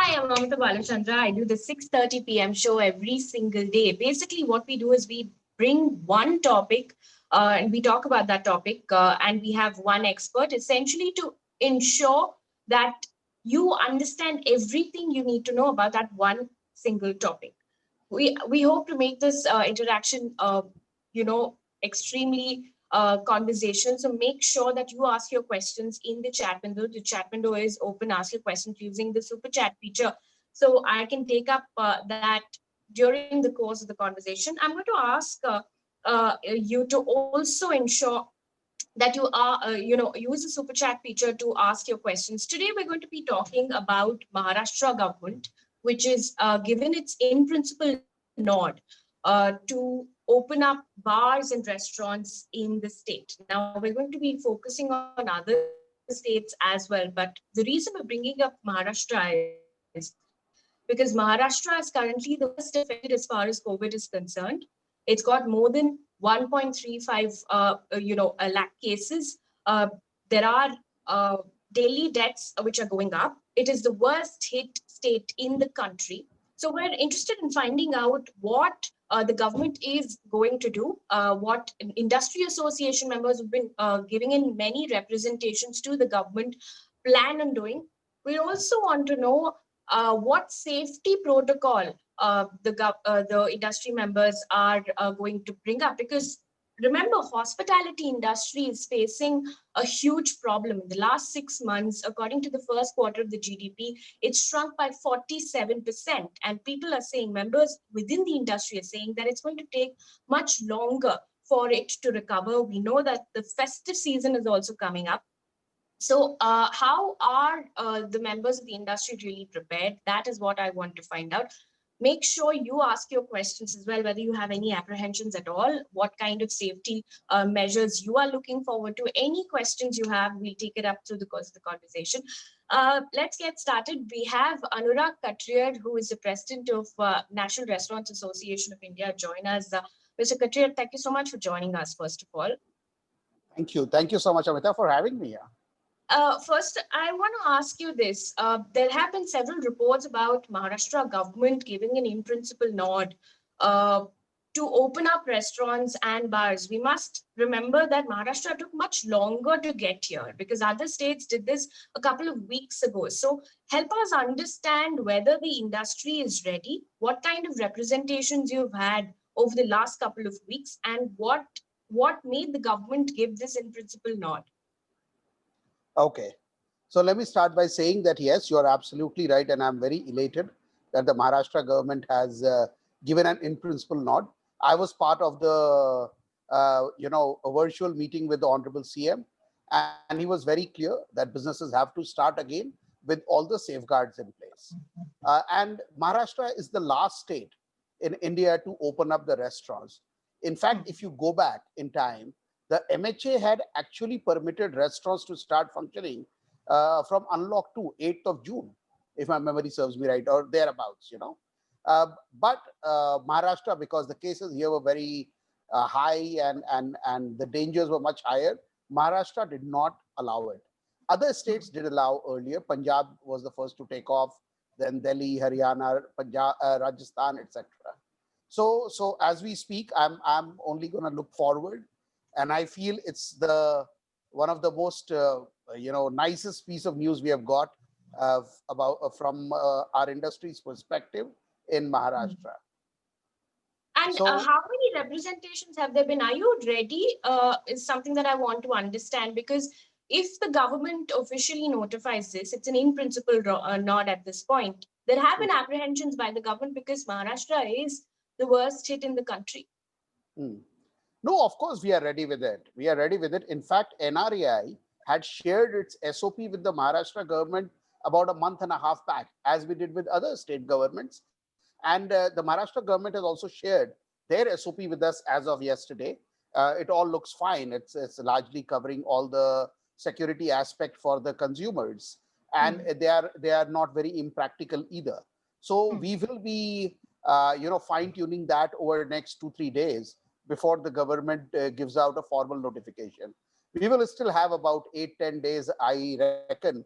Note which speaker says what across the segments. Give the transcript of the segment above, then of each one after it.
Speaker 1: Hi, I'm Amitha Balachandra. I do the 6:30 p.m. show every single day. Basically, what we do is we bring one topic and we talk about that topic, and we have one expert essentially to ensure that you understand everything you need to know about that one single topic. We hope to make this interaction extremely conversation. So make sure that you ask your questions in the chat window. The chat window is open. Ask your questions using the super chat feature, so I can take up that during the course of the conversation. I'm going to ask you to also ensure that you are use the super chat feature to ask your questions. Today we're going to be talking about Maharashtra government, which is given its in principle nod to open up bars and restaurants in the state. Now we're going to be focusing on other states as well, but the reason we're bringing up Maharashtra is because Maharashtra is currently the worst affected as far as COVID is concerned. It's got more than 1.35 lakh cases. There are daily deaths which are going up. It is the worst hit state in the country. So we're interested in finding out what the government is going to do, what industry association members have been giving in many representations to the government plan on doing. We also want to know what safety protocol the industry members are going to bring up, because remember, hospitality industry is facing a huge problem. In the last 6 months, according to the first quarter of the GDP, it's shrunk by 47%. And people are saying, members within the industry are saying that it's going to take much longer for it to recover. We know that the festive season is also coming up. So, how are the members of the industry really prepared? That is what I want to find out. Make sure you ask your questions as well, whether you have any apprehensions at all, what kind of safety measures you are looking forward to. Any questions you have, we'll take it up through the course of the conversation. Let's get started. We have Anurag Katriar, who is the president of National Restaurants Association of India, join us. Mr. Katriar, thank you so much for joining us, first of all.
Speaker 2: Thank you. Thank you so much, Amitha, for having me here.
Speaker 1: First, I want to ask you this. There have been several reports about Maharashtra government giving an in-principle nod to open up restaurants and bars. We must remember that Maharashtra took much longer to get here because other states did this a couple of weeks ago. So help us understand whether the industry is ready, what kind of representations you've had over the last couple of weeks, and what made the government give this in-principle nod.
Speaker 2: Okay. So let me start by saying that, yes, you are absolutely right. And I'm very elated that the Maharashtra government has given an in-principle nod. I was part of the, a virtual meeting with the Honorable CM, and he was very clear that businesses have to start again with all the safeguards in place. And Maharashtra is the last state in India to open up the restaurants. In fact, if you go back in time, the MHA had actually permitted restaurants to start functioning from unlock 2, 8th of June, if my memory serves me right, or thereabouts, But Maharashtra, because the cases here were very high and the dangers were much higher, Maharashtra did not allow it. Other states did allow earlier. Punjab was the first to take off, then Delhi, Haryana, Punjab, Rajasthan, etc. So as we speak, I'm only going to look forward. And I feel it's one of the most nicest piece of news we have got from our industry's perspective in Maharashtra.
Speaker 1: And how many representations have there been? Are you ready? Is something that I want to understand, because if the government officially notifies this, it's an in-principle nod at this point. There have been apprehensions by the government because Maharashtra is the worst hit in the country.
Speaker 2: No, of course, we are ready with it. We are ready with it. In fact, NRAI had shared its SOP with the Maharashtra government about a month and a half back, as we did with other state governments. And the Maharashtra government has also shared their SOP with us as of yesterday. It all looks fine. It's largely covering all the security aspect for the consumers. And they are not very impractical either. So we will be, fine-tuning that over the next 2-3 days before the government gives out a formal notification. We will still have about 8-10 days, I reckon,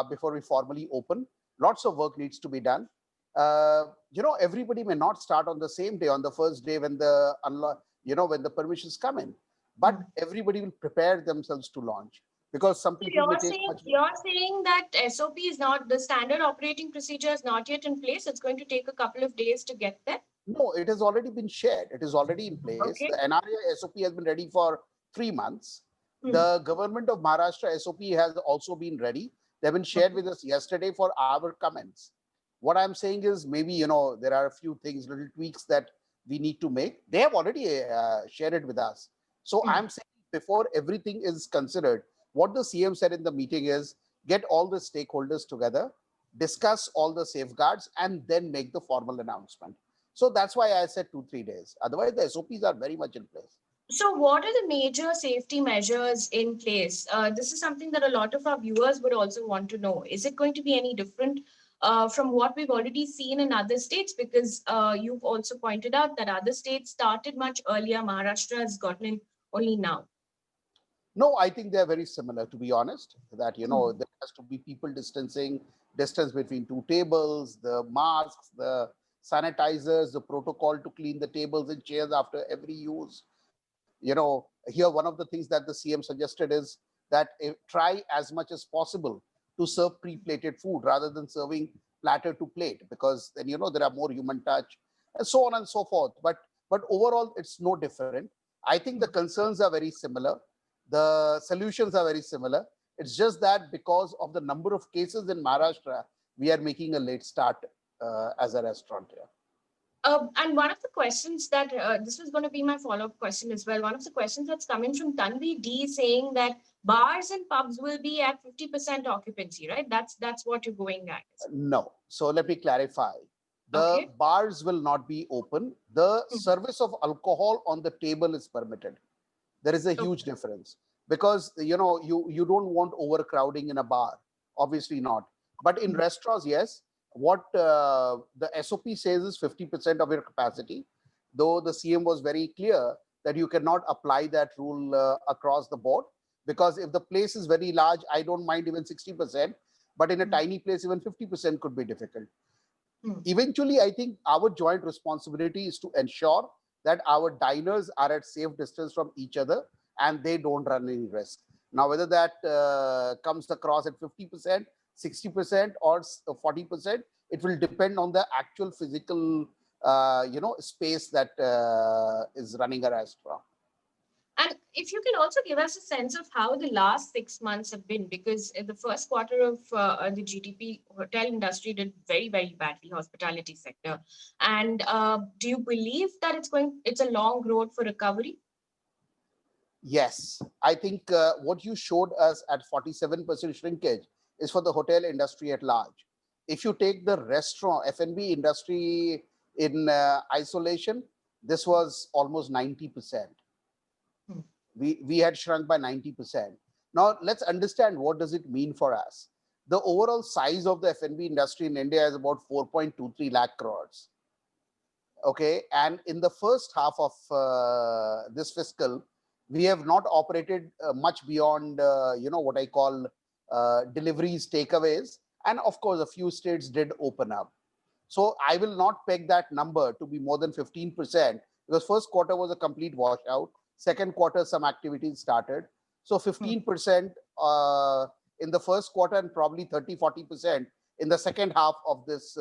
Speaker 2: before we formally open. Lots of work needs to be done. Everybody may not start on the same day, on the first day when when the permissions come in, but everybody will prepare themselves to launch, because some
Speaker 1: So
Speaker 2: people may take much.
Speaker 1: you're saying that SOP is not, the standard operating procedure is not yet in place. It's going to take a couple of days to get there.
Speaker 2: No, it has already been shared. It is already in place. The
Speaker 1: Okay.
Speaker 2: NRA SOP has been ready for 3 months.
Speaker 1: Hmm.
Speaker 2: The government of Maharashtra SOP has also been ready. They've been shared with us yesterday for our comments. What I'm saying is, maybe, there are a few things, little tweaks that we need to make. They have already shared it with us. So I'm saying, before everything is considered, what the CM said in the meeting is, get all the stakeholders together, discuss all the safeguards, and then make the formal announcement. So that's why I said 2-3 days. Otherwise, the SOPs are very much in place.
Speaker 1: So, what are the major safety measures in place? This is something that a lot of our viewers would also want to know. Is it going to be any different from what we've already seen in other states? Because you've also pointed out that other states started much earlier. Maharashtra has gotten in only now.
Speaker 2: No, I think they're very similar, to be honest. That,
Speaker 1: Hmm.
Speaker 2: there has to be people distancing, distance between two tables, the masks, the sanitizers, the protocol to clean the tables and chairs after every use. Here, one of the things that the CM suggested is that try as much as possible to serve pre-plated food rather than serving platter to plate, because then, there are more human touch, and so on and so forth. But overall, it's no different. I think the concerns are very similar. The solutions are very similar. It's just that because of the number of cases in Maharashtra, we are making a late start as a restaurant here.
Speaker 1: And one of the questions that this was going to be my follow-up question as well. One of the questions that's coming from Tanvi D saying that bars and pubs will be at 50% occupancy, right? That's what you're going at.
Speaker 2: No. So let me clarify. The
Speaker 1: Okay.
Speaker 2: bars will not be open. The
Speaker 1: Hmm.
Speaker 2: service of alcohol on the table is permitted. There is a huge
Speaker 1: Okay.
Speaker 2: difference, because you don't want overcrowding in a bar, obviously not. But in restaurants, yes. What the SOP says is 50% of your capacity, though the CM was very clear that you cannot apply that rule across the board, because if the place is very large, I don't mind even 60%, but in a tiny place, even 50% could be difficult. Eventually, I think our joint responsibility is to ensure that our diners are at safe distance from each other and they don't run any risk. Now, whether that comes across at 50%, 60%, or 40%, it will depend on the actual physical, space that is running a restaurant.
Speaker 1: And if you can also give us a sense of how the last 6 months have been, because in the first quarter of the GDP, hotel industry did very, very badly, hospitality sector. And do you believe that it's a long road for recovery?
Speaker 2: Yes, I think what you showed us at 47% shrinkage is for the hotel industry at large. If you take the restaurant F&B industry in isolation, this was almost 90%. We had shrunk by 90%. Now let's understand, what does it mean for us. The overall size of the F&B industry in India is about 4.23 lakh crores. Okay, and in the first half of this fiscal, we have not operated much beyond what I call deliveries, takeaways, and of course a few states did open up. So I will not peg that number to be more than 15%, because first quarter was a complete washout. Second quarter, some activities started. So 15% in the first quarter, and probably 30-40% in the second half of this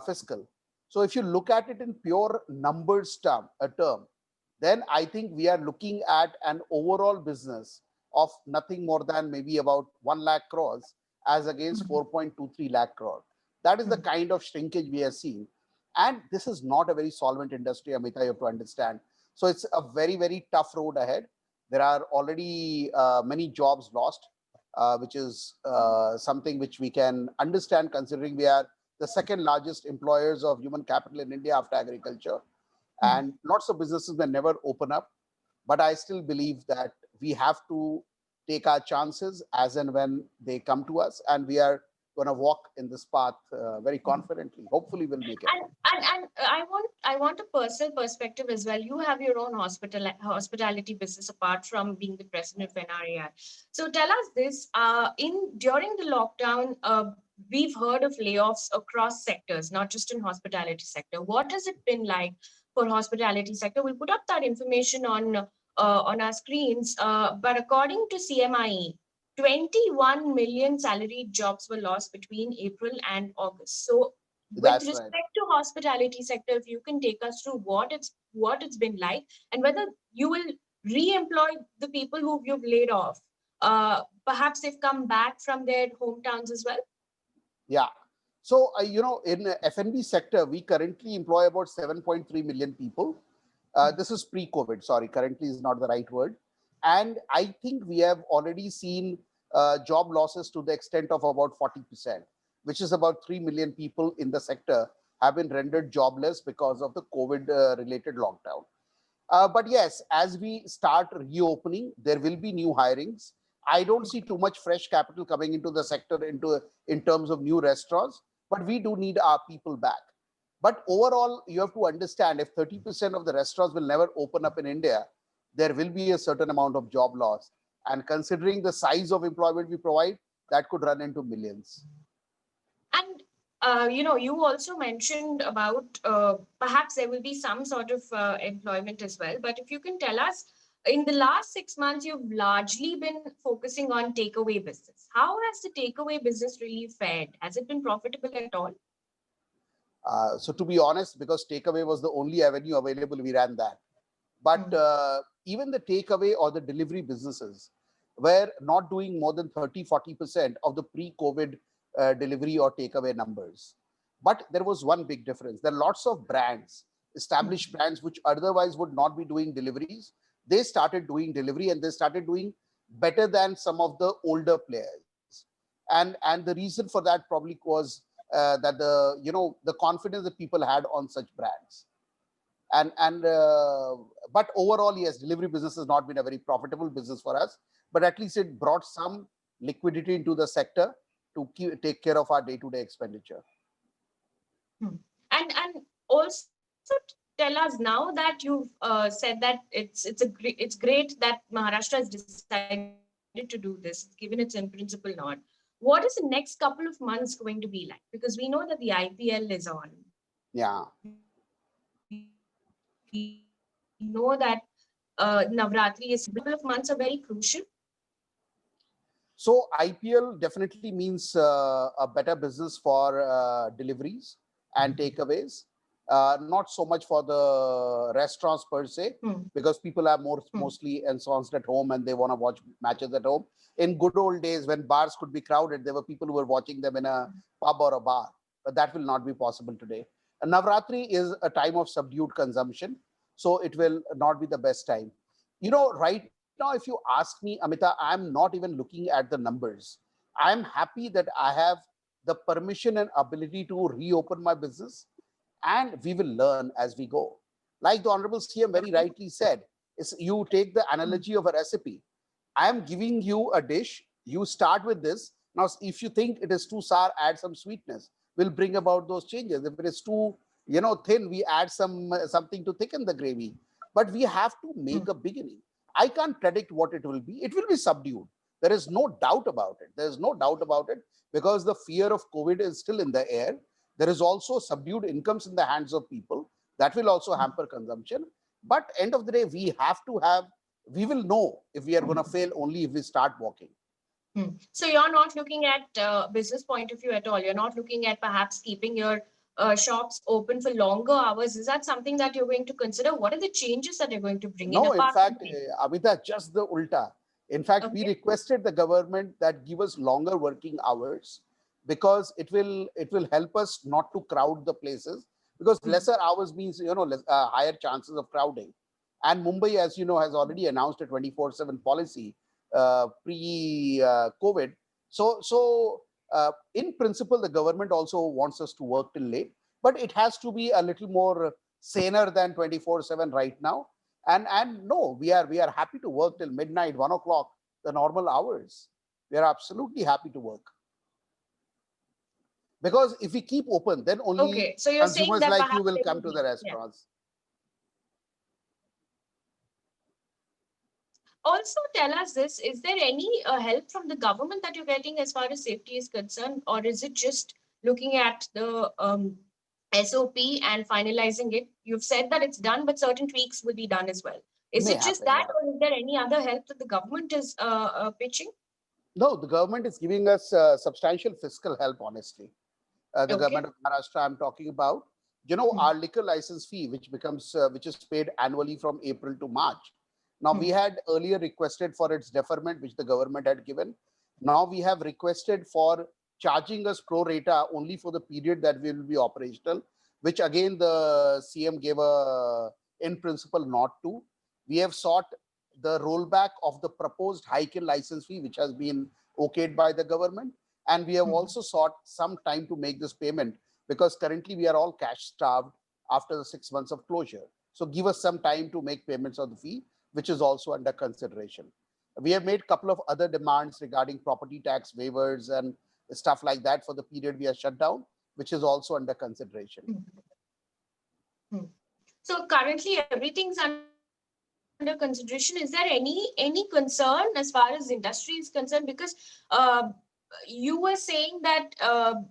Speaker 2: fiscal. So if you look at it in pure numbers term, then I think we are looking at an overall business of nothing more than maybe about 1 lakh crores as against 4.23 lakh crore. That is the kind of shrinkage we are seeing. And this is not a very solvent industry, Amitha, you have to understand. So it's a very, very tough road ahead. There are already many jobs lost, which is something which we can understand, considering we are the second largest employers of human capital in India after agriculture. And lots of businesses may never open up. But I still believe that we have to take our chances as and when they come to us. And we are going to walk in this path very confidently. Hopefully, we'll make it.
Speaker 1: And I want a personal perspective as well. You have your own hospitality business apart from being the president of NRAI. So tell us this: during the lockdown, we've heard of layoffs across sectors, not just in hospitality sector. What has it been like for hospitality sector? We'll put up that information on our screens. But according to CMIE, 21 million salaried jobs were lost between April and August. So, with
Speaker 2: That's right.
Speaker 1: respect to hospitality sector, if you can take us through what it's been like, and whether you will re-employ the people who you've laid off. Perhaps they've come back from their hometowns as well.
Speaker 2: Yeah. So, in F&B sector, we currently employ about 7.3 million people. This is pre-COVID, sorry, currently is not the right word. And I think we have already seen job losses to the extent of about 40%, which is about 3 million people in the sector have been rendered jobless because of the COVID-related lockdown. But yes, as we start reopening, there will be new hirings. I don't see too much fresh capital coming into the sector in terms of new restaurants, but we do need our people back. But overall, you have to understand if 30% of the restaurants will never open up in India, there will be a certain amount of job loss. And considering the size of employment we provide, that could run into millions.
Speaker 1: And you also mentioned about perhaps there will be some sort of employment as well. But if you can tell us, in the last 6 months, you've largely been focusing on takeaway business. How has the takeaway business really fared? Has it been profitable at all?
Speaker 2: So to be honest, because takeaway was the only avenue available, we ran that. But even the takeaway or the delivery businesses were not doing more than 30-40% of the pre-COVID delivery or takeaway numbers. But there was one big difference. There are lots of brands, established brands, which otherwise would not be doing deliveries. They started doing delivery and they started doing better than some of the older players. And the reason for that probably was that the confidence that people had on such brands. And but overall, yes, delivery business has not been a very profitable business for us, but at least it brought some liquidity into the sector to take care of our day-to-day expenditure.
Speaker 1: And also tell us, now that you've said that it's great that Maharashtra has decided to do this, given its in principle nod. What is the next couple of months going to be like? Because we know that the IPL is on. We
Speaker 2: Yeah.
Speaker 1: know that Navratri is couple of months are very crucial.
Speaker 2: So IPL definitely means a better business for deliveries and takeaways. Not so much for the restaurants per se, because people are mostly ensconced at home and they want to watch matches at home. In good old days, when bars could be crowded, there were people who were watching them in a pub or a bar, but that will not be possible today. And Navratri is a time of subdued consumption, so it will not be the best time. Right now, if you ask me, Amita, I'm not even looking at the numbers. I'm happy that I have the permission and ability to reopen my business, and we will learn as we go. Like the Honorable CM very rightly said, is you take the analogy of a recipe. I am giving you a dish. You start with this. Now, if you think it is too sour, add some sweetness. We'll bring about those changes. If it is too, thin, we add something to thicken the gravy. But we have to make a beginning. I can't predict what it will be. It will be subdued. There is no doubt about it. There is no doubt about it, because the fear of COVID is still in the air. There is also subdued incomes in the hands of people. That will also hamper consumption. But end of the day, we will know if we are going to fail only if we start walking.
Speaker 1: So you're not looking at business point of view at all. You're not looking at perhaps keeping your shops open for longer hours. Is that something that you're going to consider? What are the changes that you're going to bring in?
Speaker 2: No, in
Speaker 1: Apart
Speaker 2: fact,
Speaker 1: from
Speaker 2: Amitha, just the ulta. In fact, we requested the government that give us longer working hours, because it will help us not to crowd the places, because lesser hours means higher chances of crowding. And Mumbai, as you know, has already announced a 24/7 policy pre-COVID. So in principle, the government also wants us to work till late, but it has to be a little more saner than 24/7 right now. And no, we are happy to work till midnight, 1 o'clock, the normal hours. We are absolutely happy to work. Because if we keep open, then only
Speaker 1: so you're saying
Speaker 2: consumers
Speaker 1: that
Speaker 2: like you
Speaker 1: perhaps
Speaker 2: will
Speaker 1: there
Speaker 2: come
Speaker 1: will
Speaker 2: to
Speaker 1: be,
Speaker 2: the restaurants.
Speaker 1: Also tell us this, is there any help from the government that you're getting as far as safety is concerned, or is it just looking at the SOP and finalizing it? You've said that it's done, but certain tweaks will be done as well. Is
Speaker 2: May
Speaker 1: it just
Speaker 2: happen,
Speaker 1: that,
Speaker 2: yeah.
Speaker 1: or is there any other help that the government is pitching?
Speaker 2: No, the government is giving us substantial fiscal help, honestly. The
Speaker 1: Okay.
Speaker 2: government of Maharashtra I'm talking about. You know,
Speaker 1: Hmm.
Speaker 2: our liquor license fee, which is paid annually from April to March. Now, we
Speaker 1: Hmm.
Speaker 2: had earlier requested for its deferment, which the government had given. Now we have requested for charging us pro rata only for the period that we will be operational, which again the CM gave a in principle not to. We have sought the rollback of the proposed hike in license fee, which has been okayed by the government. And we have
Speaker 1: Hmm.
Speaker 2: also sought some time to make this payment because currently we are all cash starved after the 6 months of closure. So give us some time to make payments of the fee, which is also under consideration. We have made a couple of other demands regarding property tax waivers and stuff like that for the period we are shut down, which is also under consideration.
Speaker 1: Hmm. Hmm. So currently everything's under consideration. Is there any concern as far as industry is concerned? Because you were saying that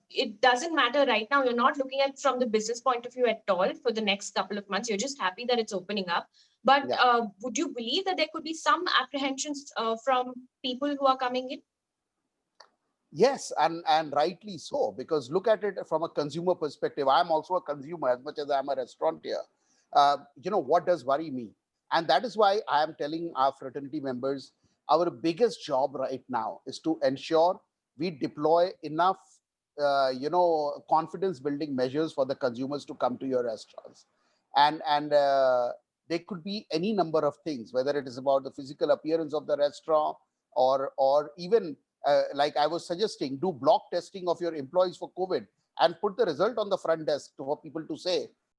Speaker 1: it doesn't matter right now. You're not looking at from the business point of view at all for the next couple of months. You're just happy that it's opening up. But
Speaker 2: Yeah.
Speaker 1: would you believe that there could be some apprehensions from people who are coming in?
Speaker 2: Yes, and rightly so, because look at it from a consumer perspective. I'm also a consumer as much as I'm a restaurateur. What does worry me? And that is why I am telling our fraternity members our biggest job right now is to ensure we deploy enough, confidence building measures for the consumers to come to your restaurants. And they could be any number of things, whether it is about the physical appearance of the restaurant or even like I was suggesting, do block testing of your employees for COVID and put the result on the front desk for people to say